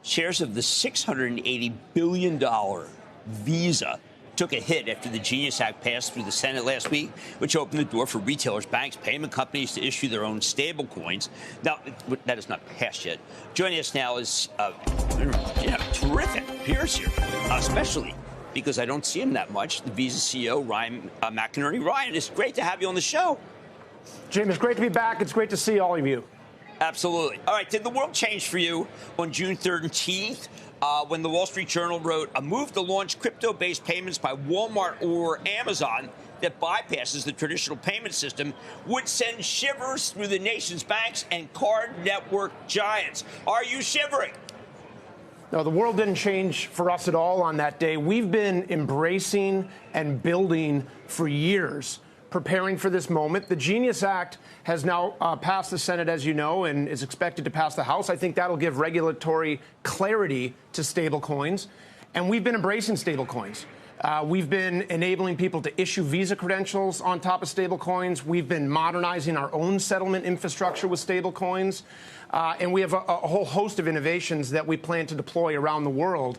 shares of the $680 billion Visa took a hit after the Genius Act passed through the Senate last week, which opened the door for retailers, banks, payment companies to issue their own stablecoins. Now, that is not passed yet. Joining us now is terrific peers here, especially because I don't see him that much, the Visa CEO, Ryan McInerney. Ryan, it's great to have you on the show. Jim, it's great to be back. It's great to see all of you. Absolutely. All right, did the world change for you on June 13th? When the Wall Street Journal wrote a move to launch crypto-based payments by Walmart or Amazon that bypasses the traditional payment system would send shivers through the nation's banks and card network giants. Are you shivering? No, the world didn't change for us at all on that day. We've been embracing and building for years, preparing for this moment. The Genius Act has now passed the Senate, as you know, and is expected to pass the House. I think that'll give regulatory clarity to stablecoins. And we've been embracing stablecoins. We've been enabling people to issue Visa credentials on top of stablecoins. We've been modernizing our own settlement infrastructure with stablecoins. And we have a whole host of innovations that we plan to deploy around the world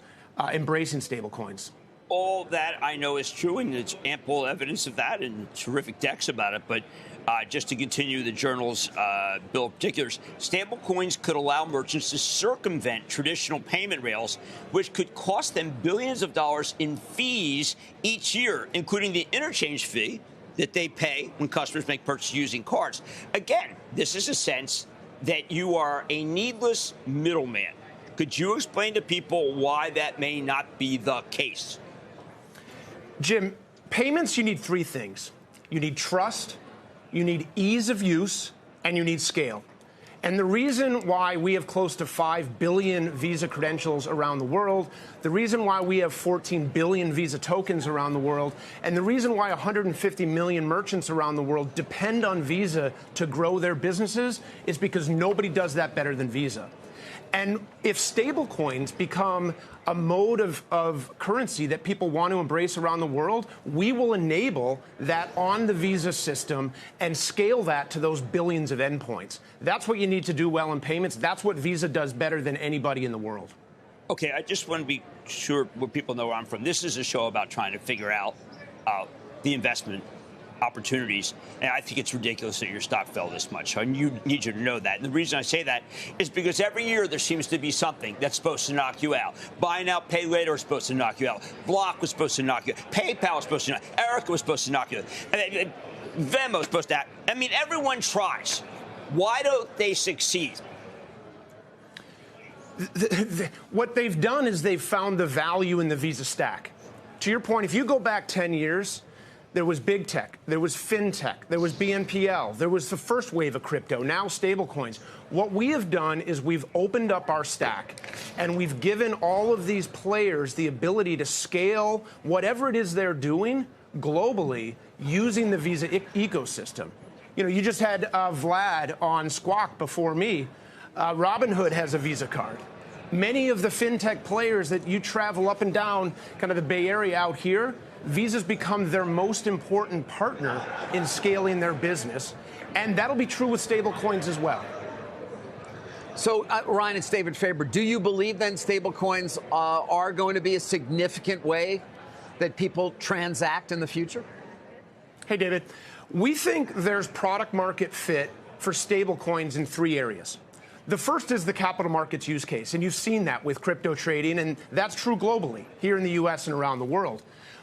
embracing stablecoins. All that I know is true, and there's ample evidence of that and terrific decks about it. But just to continue the journal's bill of particulars, stablecoins could allow merchants to circumvent traditional payment rails, which could cost them billions of dollars in fees each year, including the interchange fee that they pay when customers make purchases using cards. Again, this is a sense that you are a needless middleman. Could you explain to people why that may not be the case? Jim, payments, you need three things. You need trust, you need ease of use, and you need scale. And the reason why we have close to 5 billion Visa credentials around the world, the reason why we have 14 billion Visa tokens around the world, and the reason why 150 million merchants around the world depend on Visa to grow their businesses is because nobody does that better than Visa. And if stablecoins become a mode of currency that people want to embrace around the world, we will enable that on the Visa system and scale that to those billions of endpoints. That's what you need to do well in payments. That's what Visa does better than anybody in the world. Okay, I just want to be sure what people know where I'm from. This is a show about trying to figure out the investment opportunities, and I think it's ridiculous that your stock fell this much. I need you to know that. And the reason I say that is because every year there seems to be something that's supposed to knock you out. Buy now, pay later is supposed to knock you out. Block was supposed to knock you out. PayPal was supposed to knock you out. Erica was supposed to knock you out. Venmo was supposed to. I mean, everyone tries. Why don't they succeed? What they've done is they've found the value in the Visa stack. To your point, if you go back 10 years, there was big tech, there was fintech, there was BNPL, there was the first wave of crypto, now stablecoins. What we have done is we've opened up our stack and we've given all of these players the ability to scale whatever it is they're doing globally using the Visa ecosystem. You know, you just had Vlad on Squawk before me. Robinhood has a Visa card. Many of the fintech players that you travel up and down kind of the Bay Area out here, Visa's become their most important partner in scaling their business, and that'll be true with stablecoins as well. So, Ryan, it's David Faber. Do you believe then stablecoins are going to be a significant way that people transact in the future? Hey, David. We think there's product market fit for stablecoins in three areas. The first is the capital markets use case, and you've seen that with crypto trading, and that's true globally, here in the U.S. and around the world.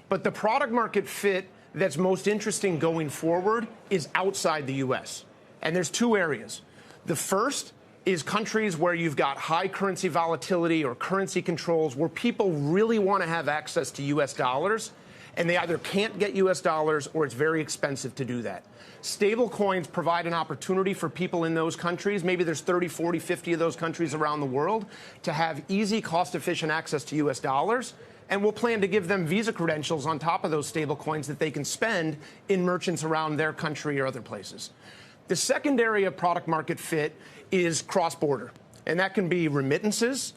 But the product market fit that's most interesting going forward is outside the U.S. And there's two areas. The first is countries where you've got high currency volatility or currency controls, where people really want to have access to U.S. dollars, and they either can't get U.S. dollars or it's very expensive to do that. Stable coins provide an opportunity for people in those countries, maybe there's 30, 40, 50 of those countries around the world, to have easy, cost-efficient access to U.S. dollars. And we'll plan to give them Visa credentials on top of those stable coins that they can spend in merchants around their country or other places. The second area of product market fit is cross-border. And that can be remittances,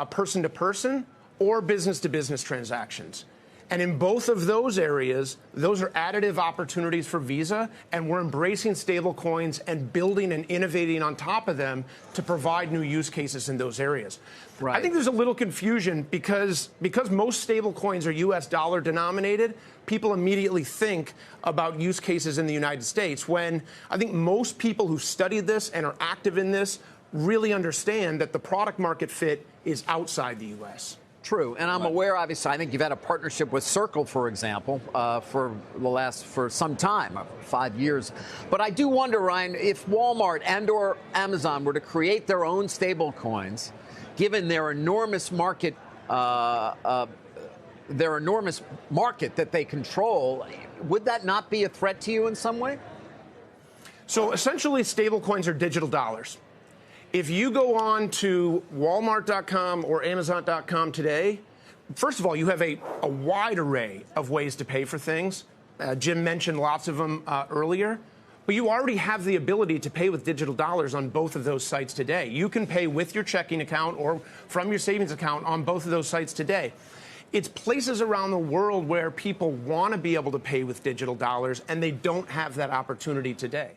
person-to-person, or business-to-business transactions. And in both of those areas, those are additive opportunities for Visa, and we're embracing stablecoins and building and innovating on top of them to provide new use cases in those areas. Right. I think there's a little confusion because most stablecoins are U.S. dollar denominated. People immediately think about use cases in the United States, when I think most people who studied this and are active in this really understand that the product market fit is outside the U.S. True, and I'm aware, obviously, I think you've had a partnership with Circle, for example, for some time, 5 years. But I do wonder, Ryan, if Walmart and or Amazon were to create their own stable coins, given their enormous market, that they control, would that not be a threat to you in some way? So essentially, stablecoins are digital dollars. If you go on to Walmart.com or Amazon.com today, first of all, you have a wide array of ways to pay for things. Jim mentioned lots of them earlier. But you already have the ability to pay with digital dollars on both of those sites today. You can pay with your checking account or from your savings account on both of those sites today. It's places around the world where people want to be able to pay with digital dollars, and they don't have that opportunity today.